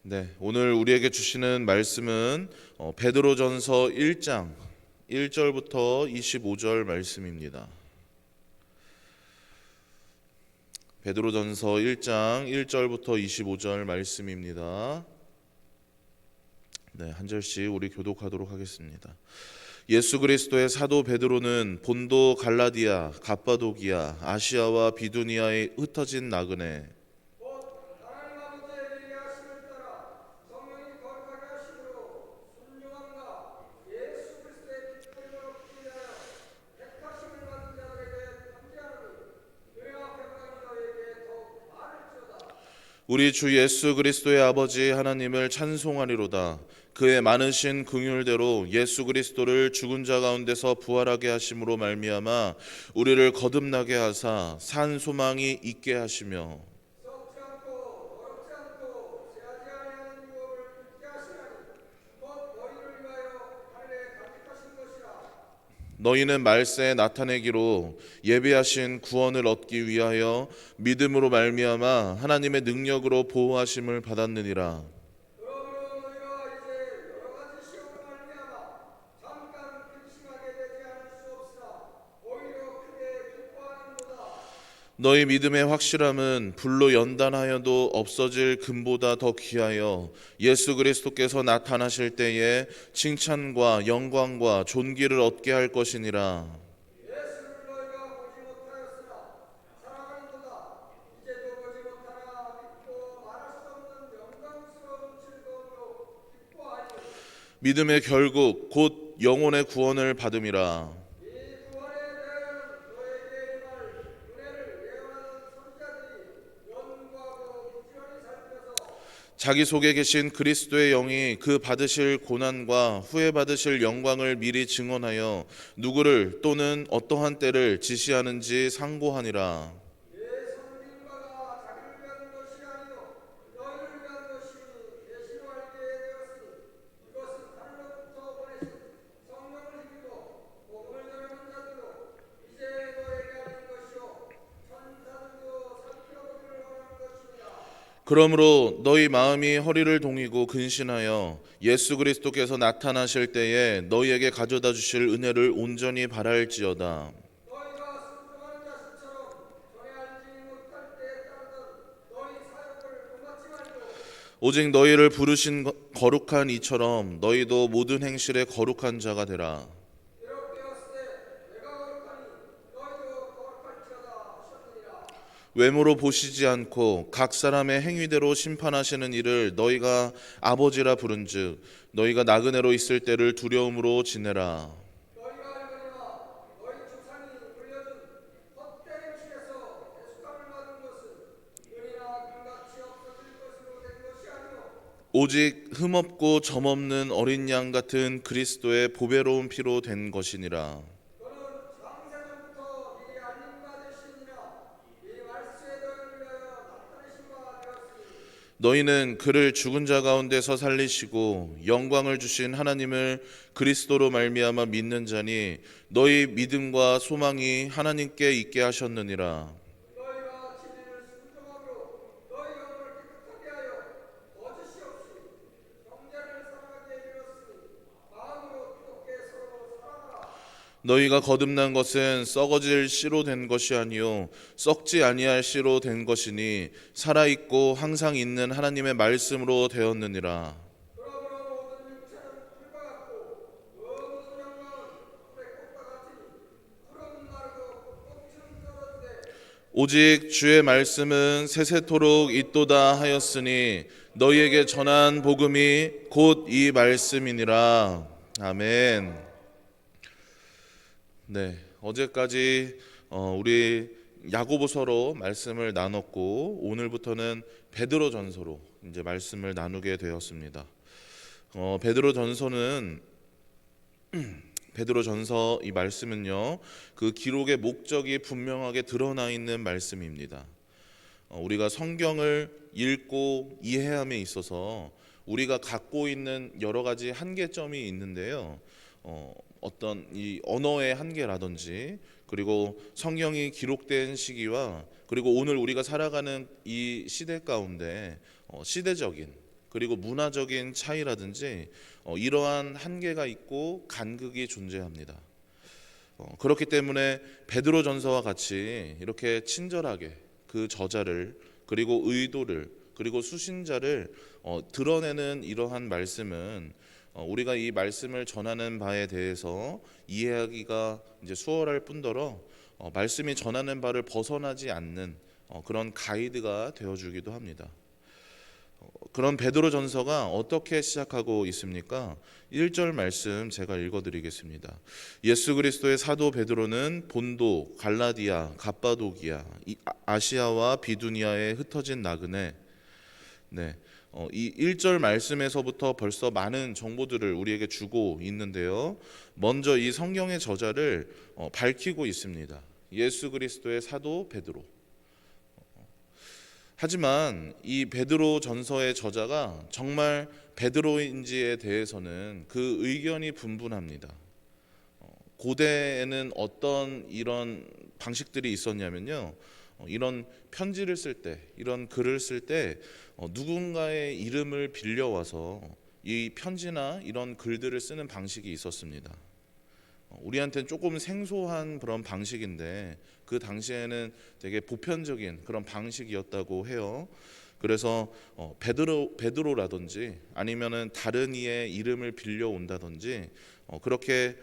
네, 오늘 우리에게 주시는 말씀은 베드로전서 1장 1절부터 25절 말씀입니다. 베드로전서 1장 1절부터 25절 말씀입니다. 네, 한 절씩 우리 교독하도록 하겠습니다. 예수 그리스도의 사도 베드로는 본도, 갈라디아, 갑바도기아, 아시아와 비두니아에 흩어진 나그네 우리 주 예수 그리스도의 아버지 하나님을 찬송하리로다. 그의 많으신 긍휼대로 예수 그리스도를 죽은 자 가운데서 부활하게 하심으로 말미암아 우리를 거듭나게 하사 산 소망이 있게 하시며 너희는 말세에 나타내기로 예비하신 구원을 얻기 위하여 믿음으로 말미암아 하나님의 능력으로 보호하심을 받았느니라. 너희 믿음의 확실함은 불로 연단하여도 없어질 금보다 더 귀하여 예수 그리스도께서 나타나실 때에 칭찬과 영광과 존귀를 얻게 할 것이니라. 믿음의 결국 곧 영혼의 구원을 받음이라. 자기 속에 계신 그리스도의 영이 그 받으실 고난과 후에 받으실 영광을 미리 증언하여 누구를 또는 어떠한 때를 지시하는지 상고하니라. 그러므로 너희 마음이 허리를 동이고 근신하여 예수 그리스도께서 나타나실 때에 너희에게 가져다 주실 은혜를 온전히 바랄지어다. 오직 너희를 부르신 거룩한 이처럼 너희도 모든 행실에 거룩한 자가 되라. 외모로 보시지 않고 각 사람의 행위대로 심판하시는 이를 너희가 아버지라 부른즉 너희가 나그네로 있을 때를 두려움으로 지내라. 오직 흠없고 점없는 어린 양 같은 그리스도의 보배로운 피로 된 것이니라. 너희는 그를 죽은 자 가운데서 살리시고 영광을 주신 하나님을 그리스도로 말미암아 믿는 자니 너희 믿음과 소망이 하나님께 있게 하셨느니라. 너희가 거듭난 것은 썩어질 씨로 된 것이 아니요 썩지 아니할 씨로 된 것이니 살아 있고 항상 있는 하나님의 말씀으로 되었느니라. 오직 주의 말씀은 세세토록 있도다 하였으니 너희에게 전한 복음이 곧 이 말씀이니라. 아멘. 네, 어제까지 우리 야고보서로 말씀을 나눴고 오늘부터는 베드로전서로 이제 말씀을 나누게 되었습니다. 베드로전서 이 말씀은요, 그 기록의 목적이 분명하게 드러나 있는 말씀입니다. 우리가 성경을 읽고 이해함에 있어서 우리가 갖고 있는 여러 가지 한계점이 있는데요. 어떤 이 언어의 한계라든지 그리고 성경이 기록된 시기와 그리고 오늘 우리가 살아가는 이 시대 가운데 시대적인 그리고 문화적인 차이라든지 이러한 한계가 있고 간극이 존재합니다. 그렇기 때문에 베드로전서와 같이 이렇게 친절하게 그 저자를 그리고 의도를 그리고 수신자를 드러내는 이러한 말씀은 우리가 이 말씀을 전하는 바에 대해서 이해하기가 이제 수월할 뿐더러 말씀이 전하는 바를 벗어나지 않는 그런 가이드가 되어주기도 합니다. 그런 베드로전서가 어떻게 시작하고 있습니까? 1절 말씀 제가 읽어드리겠습니다. 예수 그리스도의 사도 베드로는 본도, 갈라디아, 갑바도기아, 아시아와 비두니아에 흩어진 나그네. 네, 이 1절 말씀에서부터 벌써 많은 정보들을 우리에게 주고 있는데요. 먼저 이 성경의 저자를 밝히고 있습니다. 예수 그리스도의 사도 베드로. 하지만 이 베드로 전서의 저자가 정말 베드로인지에 대해서는 그 의견이 분분합니다. 고대에는 어떤 이런 방식들이 있었냐면요. 이런 편지를 쓸 때, 이런 글을 쓸 때 누군가의 이름을 빌려와서 이 편지나 이런 글들을 쓰는 방식이 있었습니다. 우리한테는 조금 생소한 그런 방식인데 그 당시에는 되게 보편적인 그런 방식이었다고 해요. 그래서 베드로라든지 아니면은 다른 이의 이름을 빌려온다든지 그렇게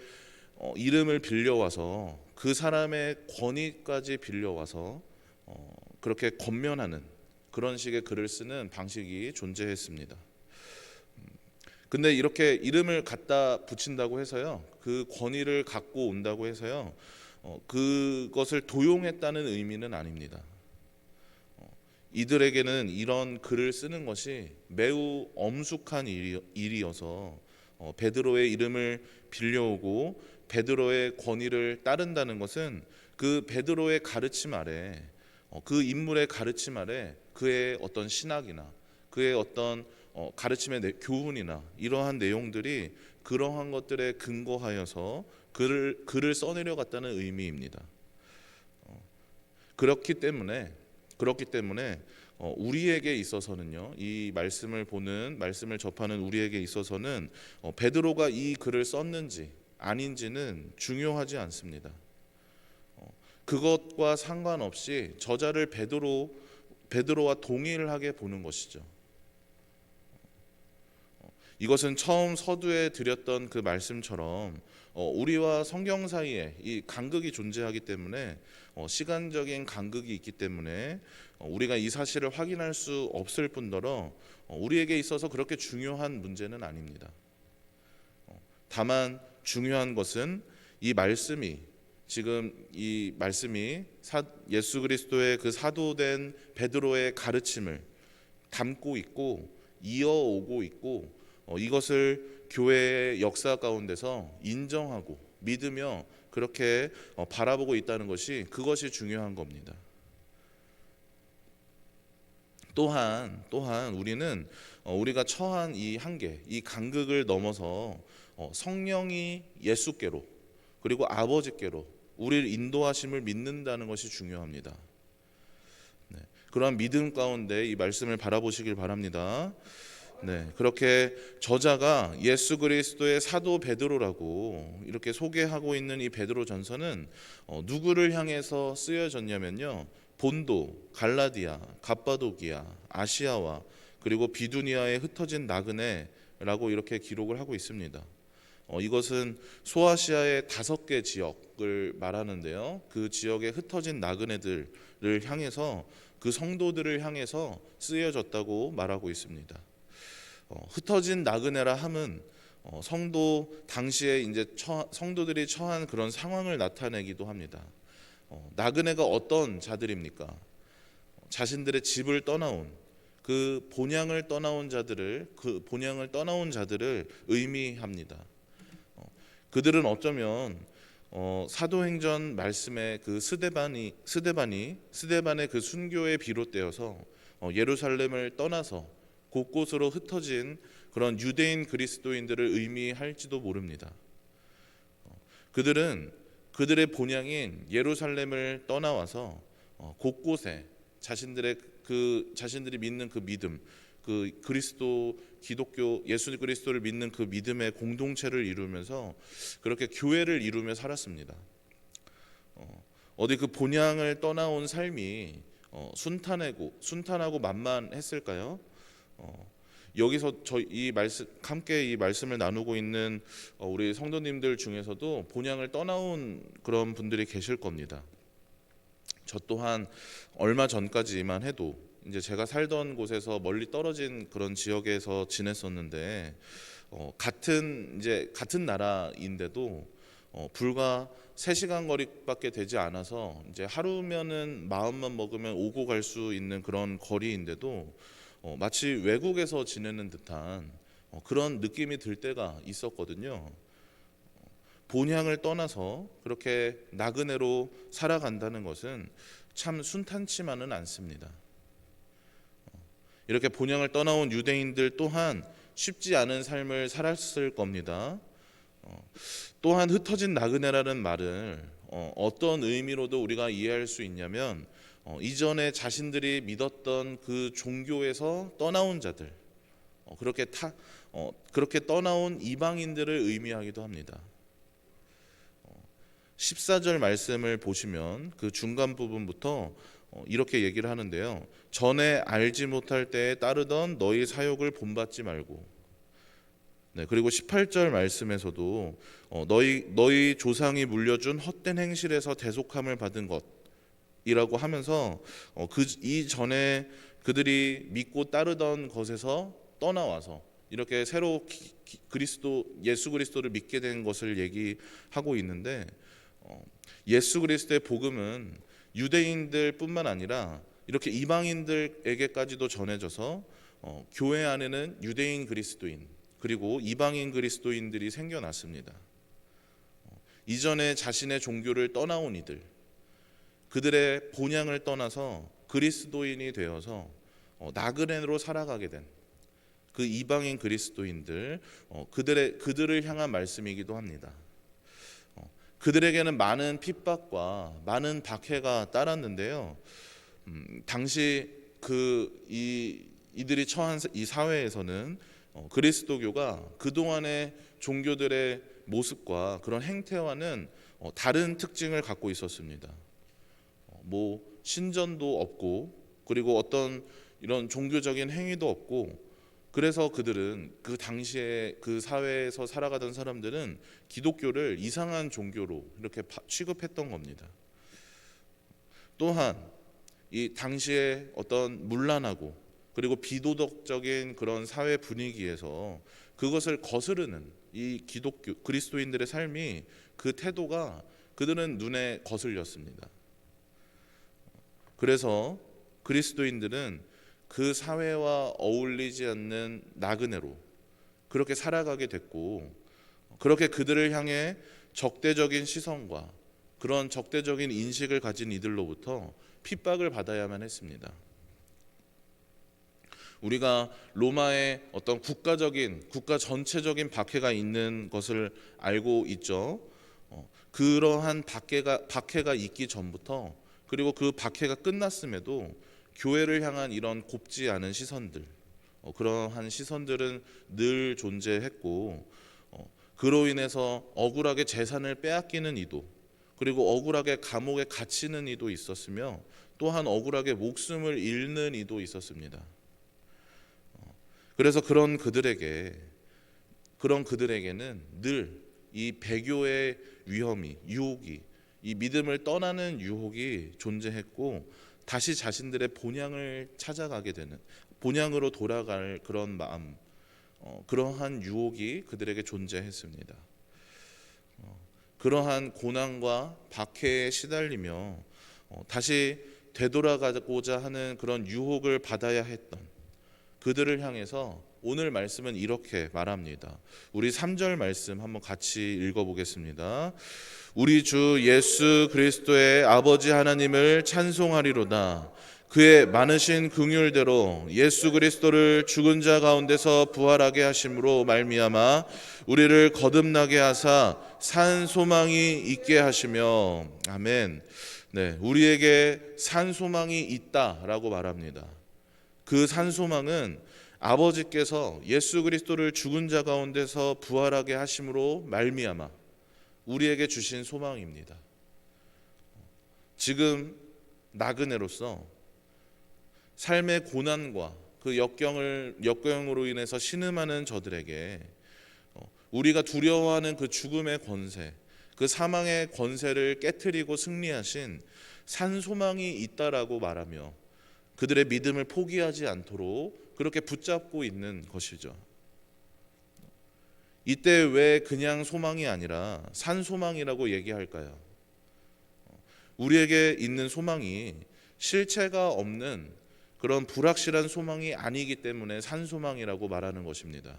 이름을 빌려와서 그 사람의 권위까지 빌려와서 그렇게 권면하는 그런 식의 글을 쓰는 방식이 존재했습니다. 근데 이렇게 이름을 갖다 붙인다고 해서요, 그 권위를 갖고 온다고 해서요, 그것을 도용했다는 의미는 아닙니다. 이들에게는 이런 글을 쓰는 것이 매우 엄숙한 일이어서 베드로의 이름을 빌려오고 베드로의 권위를 따른다는 것은 그 베드로의 가르침 아래, 그 인물의 가르침 아래 그의 어떤 신학이나 그의 어떤 가르침의 교훈이나 이러한 내용들이 그러한 것들에 근거하여서 글을 써내려갔다는 의미입니다. 그렇기 때문에 우리에게 있어서는요, 이 말씀을 접하는 우리에게 있어서는 베드로가 이 글을 썼는지 아닌지는 중요하지 않습니다. 그것과 상관없이 저자를 베드로와 동일하게 보는 것이죠. 이것은 처음 서두에 드렸던 그 말씀처럼 우리와 성경 사이에 이 간극이 존재하기 때문에 시간적인 간극이 있기 때문에 우리가 이 사실을 확인할 수 없을 뿐더러 우리에게 있어서 그렇게 중요한 문제는 아닙니다. 다만 중요한 것은 이 말씀이 예수 그리스도의 그 사도된 베드로의 가르침을 담고 있고 이어오고 있고 이것을 교회의 역사 가운데서 인정하고 믿으며 그렇게 바라보고 있다는 그것이 중요한 겁니다. 또한 우리는 우리가 처한 이 한계, 이 간극을 넘어서 성령이 예수께로 그리고 아버지께로 우리를 인도하심을 믿는다는 것이 중요합니다. 네, 그러한 믿음 가운데 이 말씀을 바라보시길 바랍니다. 네, 그렇게 저자가 예수 그리스도의 사도 베드로라고 이렇게 소개하고 있는 이 베드로 전서는 누구를 향해서 쓰여졌냐면요, 본도, 갈라디아, 갑바도기아, 아시아와 그리고 비두니아에 흩어진 나그네라고 이렇게 기록을 하고 있습니다. 이것은 소아시아의 5개 지역을 말하는데요, 그 지역에 흩어진 나그네들을 향해서 그 성도들을 향해서 쓰여졌다고 말하고 있습니다. 흩어진 나그네라 함은 성도 당시에 이제 성도들이 처한 그런 상황을 나타내기도 합니다. 나그네가 어떤 자들입니까? 자신들의 집을 떠나온 그 본향을 떠나온 자들을 의미합니다. 그들은 어쩌면 사도행전 말씀의 그 스데반의 그 순교에 비롯되어서 예루살렘을 떠나서 곳곳으로 흩어진 그런 유대인 그리스도인들을 의미할지도 모릅니다. 그들의 본향인 예루살렘을 떠나와서 곳곳에 자신들의 그 자신들이 믿는 그 믿음, 그 그리스도 기독교 예수 그리스도를 믿는 그 믿음의 공동체를 이루면서 그렇게 교회를 이루며 살았습니다. 어디 그 본향을 떠나온 삶이 순탄하고 만만했을까요? 여기서 이 말씀 함께 이 말씀을 나누고 있는 우리 성도님들 중에서도 본향을 떠나온 그런 분들이 계실 겁니다. 저 또한 얼마 전까지만 해도 이제 제가 살던 곳에서 멀리 떨어진 그런 지역에서 지냈었는데 같은 나라인데도 불과 3시간 거리밖에 되지 않아서 이제 하루면은 마음만 먹으면 오고 갈 수 있는 그런 거리인데도 마치 외국에서 지내는 듯한 그런 느낌이 들 때가 있었거든요. 본향을 떠나서 그렇게 나그네로 살아간다는 것은 참 순탄치만은 않습니다. 이렇게 본향을 떠나온 유대인들 또한 쉽지 않은 삶을 살았을 겁니다. 또한 흩어진 나그네라는 말을 어떤 의미로도 우리가 이해할 수 있냐면 이전에 자신들이 믿었던 그 종교에서 떠나온 자들, 그렇게 떠나온 이방인들을 의미하기도 합니다. 14절 말씀을 보시면 그 중간 부분부터 이렇게 얘기를 하는데요. 전에 알지 못할 때에 따르던 너희 사욕을 본받지 말고. 네, 그리고 18절 말씀에서도 너희 조상이 물려준 헛된 행실에서 대속함을 받은 것이라고 하면서 이전에 그들이 믿고 따르던 것에서 떠나와서 이렇게 새로 예수 그리스도를 믿게 된 것을 얘기하고 있는데 예수 그리스도의 복음은 유대인들뿐만 아니라 이렇게 이방인들에게까지도 전해져서 교회 안에는 유대인 그리스도인 그리고 이방인 그리스도인들이 생겨났습니다. 이전에 자신의 종교를 떠나온 이들, 그들의 본향을 떠나서 그리스도인이 되어서 나그네로 살아가게 된 그 이방인 그리스도인들, 그들을 향한 말씀이기도 합니다. 그들에게는 많은 핍박과 많은 박해가 따랐는데요. 당시 이들이 처한 이 사회에서는 그리스도교가 그동안의 종교들의 모습과 그런 행태와는 다른 특징을 갖고 있었습니다. 신전도 없고 그리고 어떤 이런 종교적인 행위도 없고 그래서 그들은 그 당시에 그 사회에서 살아가던 사람들은 기독교를 이상한 종교로 이렇게 취급했던 겁니다. 또한 이 당시에 어떤 문란하고 그리고 비도덕적인 그런 사회 분위기에서 그것을 거스르는 이 기독교 그리스도인들의 삶이 그 태도가 그들은 눈에 거슬렸습니다. 그래서 그리스도인들은 그 사회와 어울리지 않는 나그네로 그렇게 살아가게 됐고 그렇게 그들을 향해 적대적인 시선과 그런 적대적인 인식을 가진 이들로부터 핍박을 받아야만 했습니다. 우리가 로마의 어떤 국가 전체적인 박해가 있는 것을 알고 있죠. 그러한 박해가 있기 전부터 그리고 그 박해가 끝났음에도 교회를 향한 이런 곱지 않은 시선들, 그러한 시선들은 늘 존재했고 그로 인해서 억울하게 재산을 빼앗기는 이도 그리고 억울하게 감옥에 갇히는 이도 있었으며 또한 억울하게 목숨을 잃는 이도 있었습니다. 그래서 그런 그들에게는 늘 이 배교의 위험이, 유혹이, 이 믿음을 떠나는 유혹이 존재했고 다시 자신들의 본향을 찾아가게 되는, 본향으로 돌아갈 그런 마음, 그러한 유혹이 그들에게 존재했습니다. 그러한 고난과 박해에 시달리며 다시 되돌아가고자 하는 그런 유혹을 받아야 했던 그들을 향해서 오늘 말씀은 이렇게 말합니다. 우리 3절 말씀 한번 같이 읽어보겠습니다. 우리 주 예수 그리스도의 아버지 하나님을 찬송하리로다. 그의 많으신 긍휼대로 예수 그리스도를 죽은 자 가운데서 부활하게 하심으로 말미암아 우리를 거듭나게 하사 산 소망이 있게 하시며. 아멘. 우리에게 산 소망이 있다라고 말합니다. 그 산 소망은 아버지께서 예수 그리스도를 죽은 자 가운데서 부활하게 하심으로 말미암아 우리에게 주신 소망입니다. 지금 나그네로서 삶의 고난과 그 역경으로 인해서 신음하는 저들에게 우리가 두려워하는 그 죽음의 권세, 그 사망의 권세를 깨트리고 승리하신 산 소망이 있다라고 말하며 그들의 믿음을 포기하지 않도록 그렇게 붙잡고 있는 것이죠. 이때 왜 그냥 소망이 아니라 산 소망이라고 얘기할까요? 우리에게 있는 소망이 실체가 없는 그런 불확실한 소망이 아니기 때문에 산 소망이라고 말하는 것입니다.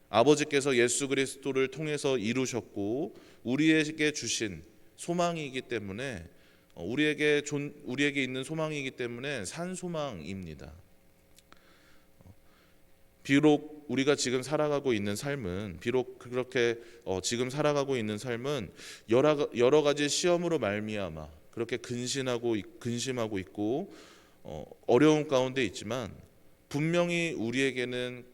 아버지께서 예수 그리스도를 통해서 이루셨고 우리에게 주신 소망이기 때문에 우리에게 있는 소망이기 때문에 산 소망입니다. 비록 우리가 지금 살아가고 있는 삶은 지금 살아가고 있는 삶은 여러 가지 시험으로 말미암아 그렇게 근심하고 있고 어려움 가운데 있지만 분명히 우리에게는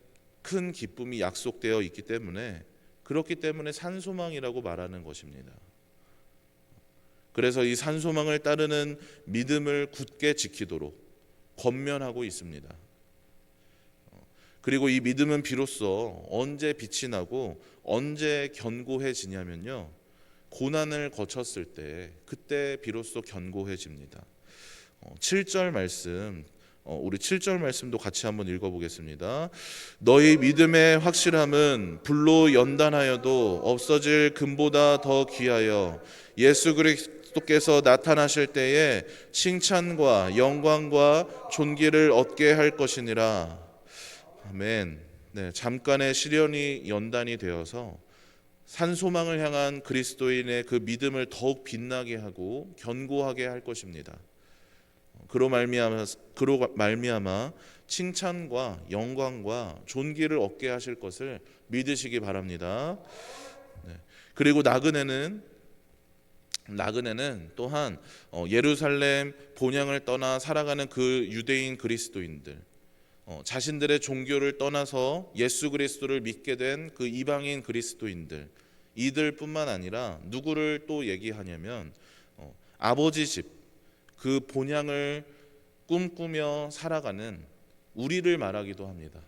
큰 기쁨이 약속되어 있기 때문에 그렇기 때문에 산소망이라고 말하는 것입니다. 그래서 이 산소망을 따르는 믿음을 굳게 지키도록 권면하고 있습니다. 그리고 이 믿음은 비로소 언제 빛이 나고 언제 견고해지냐면요, 고난을 거쳤을 때 그때 비로소 견고해집니다. 7절 말씀, 우리 7절 말씀도 같이 한번 읽어보겠습니다. 너희 믿음의 확실함은 불로 연단하여도 없어질 금보다 더 귀하여 예수 그리스도께서 나타나실 때에 칭찬과 영광과 존귀를 얻게 할 것이니라. 아멘. 잠깐의 시련이 연단이 되어서 산소망을 향한 그리스도인의 그 믿음을 더욱 빛나게 하고 견고하게 할 것입니다. 그로 말미암아 칭찬과 영광과 존귀를 얻게 하실 것을 믿으시기 바랍니다. 그리고 나그네는 또한 예루살렘 본향을 떠나 살아가는 그 유대인 그리스도인들, 자신들의 종교를 떠나서 예수 그리스도를 믿게 된 그 이방인 그리스도인들, 이들뿐만 아니라 누구를 또 얘기하냐면 아버지 집, 그 본향을 꿈꾸며 살아가는 우리를 말하기도 합니다.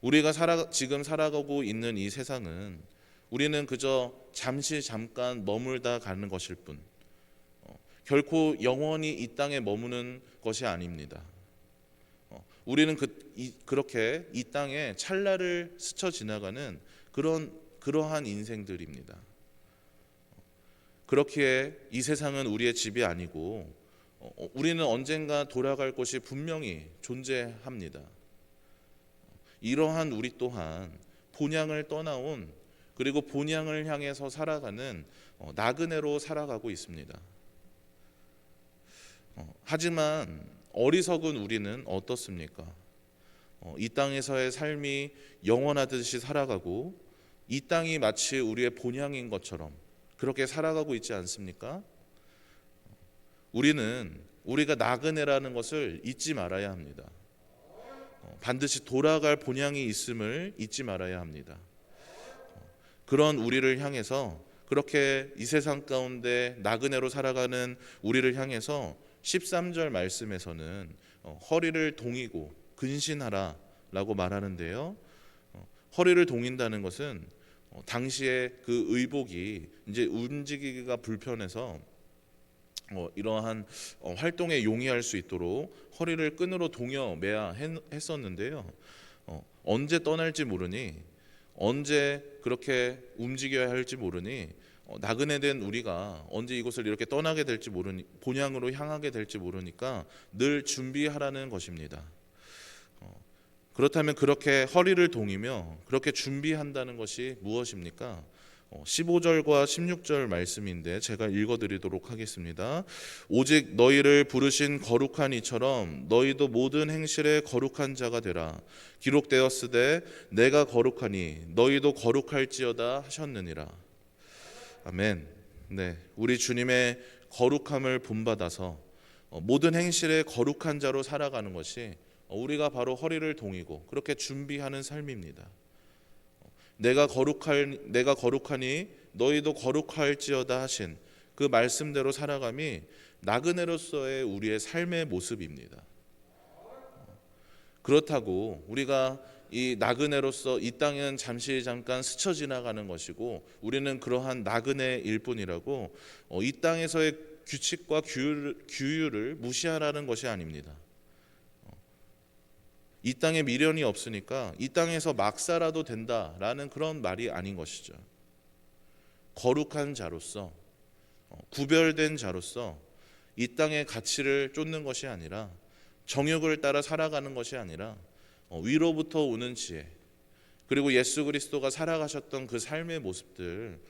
우리가 지금 살아가고 있는 이 세상은 우리는 그저 잠깐 머물다 가는 것일 뿐, 결코 영원히 이 땅에 머무는 것이 아닙니다. 우리는 그렇게 이 땅에 찰나를 스쳐 지나가는 그러한 인생들입니다. 그렇기에 이 세상은 우리의 집이 아니고 우리는 언젠가 돌아갈 곳이 분명히 존재합니다. 이러한 우리 또한 본향을 떠나온, 그리고 본향을 향해서 살아가는 나그네로 살아가고 있습니다. 하지만 어리석은 우리는 어떻습니까? 이 땅에서의 삶이 영원하듯이 살아가고 이 땅이 마치 우리의 본향인 것처럼 그렇게 살아가고 있지 않습니까? 우리가 나그네라는 것을 잊지 말아야 합니다. 반드시 돌아갈 본향이 있음을 잊지 말아야 합니다. 그런 우리를 향해서, 그렇게 이 세상 가운데 나그네로 살아가는 우리를 향해서 13절 말씀에서는 허리를 동이고 근신하라 라고 말하는데요, 허리를 동인다는 것은 당시에 그 의복이 이제 움직이기가 불편해서 이러한 활동에 용이할 수 있도록 허리를 끈으로 동여 매야 했었는데요, 언제 떠날지 모르니, 언제 그렇게 움직여야 할지 모르니, 나그네 된 우리가 언제 이곳을 이렇게 떠나게 될지 모르니, 본향으로 향하게 될지 모르니까 늘 준비하라는 것입니다. 그렇다면 그렇게 허리를 동이며 그렇게 준비한다는 것이 무엇입니까? 15절과 16절 말씀인데 제가 읽어드리도록 하겠습니다. 오직 너희를 부르신 거룩한 이처럼 너희도 모든 행실에 거룩한 자가 되라. 기록되었으되 내가 거룩하니 너희도 거룩할지어다 하셨느니라. 아멘. 네, 우리 주님의 거룩함을 본받아서 모든 행실에 거룩한 자로 살아가는 것이 우리가 바로 허리를 동이고 그렇게 준비하는 삶입니다. 내가 거룩하니 너희도 거룩할지어다 하신 그 말씀대로 살아감이 나그네로서의 우리의 삶의 모습입니다. 그렇다고 우리가 이 나그네로서 이 땅은 잠시 잠깐 스쳐 지나가는 것이고 우리는 그러한 나그네일 뿐이라고 이 땅에서의 규칙과 규율을 무시하라는 것이 아닙니다. 이 땅에 미련이 없으니까 이 땅에서 막 살아도 된다라는 그런 말이 아닌 것이죠. 거룩한 자로서, 구별된 자로서 이 땅의 가치를 쫓는 것이 아니라, 정욕을 따라 살아가는 것이 아니라 위로부터 오는 지혜, 그리고 예수 그리스도가 살아가셨던 그 삶의 모습들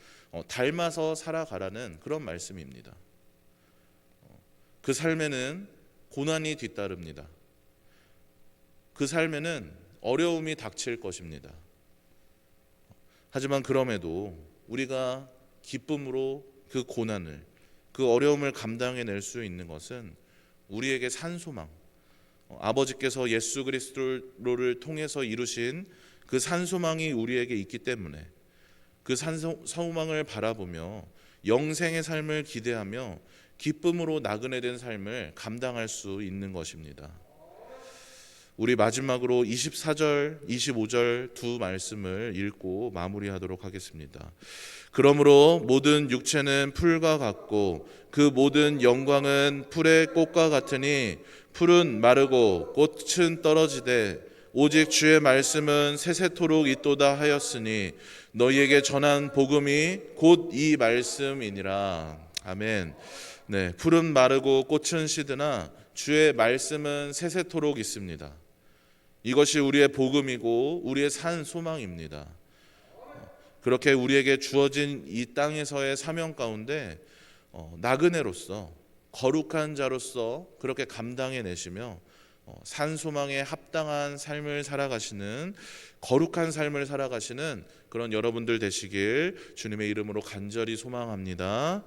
닮아서 살아가라는 그런 말씀입니다. 그 삶에는 고난이 뒤따릅니다. 그 삶에는 어려움이 닥칠 것입니다. 하지만 그럼에도 우리가 기쁨으로 그 고난을, 그 어려움을 감당해낼 수 있는 것은 우리에게 산 소망, 아버지께서 예수 그리스도를 통해서 이루신 그 산 소망이 우리에게 있기 때문에 그 산 소망을 바라보며 영생의 삶을 기대하며 기쁨으로 나그네된 삶을 감당할 수 있는 것입니다. 우리 마지막으로 24절, 25절 두 말씀을 읽고 마무리하도록 하겠습니다. 그러므로 모든 육체는 풀과 같고 그 모든 영광은 풀의 꽃과 같으니 풀은 마르고 꽃은 떨어지되 오직 주의 말씀은 세세토록 있도다 하였으니 너희에게 전한 복음이 곧 이 말씀이니라. 아멘. 네, 풀은 마르고 꽃은 시드나 주의 말씀은 세세토록 있습니다. 이것이 우리의 복음이고 우리의 산 소망입니다. 그렇게 우리에게 주어진 이 땅에서의 사명 가운데 나그네로서, 거룩한 자로서 그렇게 감당해내시며 산 소망에 합당한 삶을 살아가시는, 거룩한 삶을 살아가시는 그런 여러분들 되시길 주님의 이름으로 간절히 소망합니다.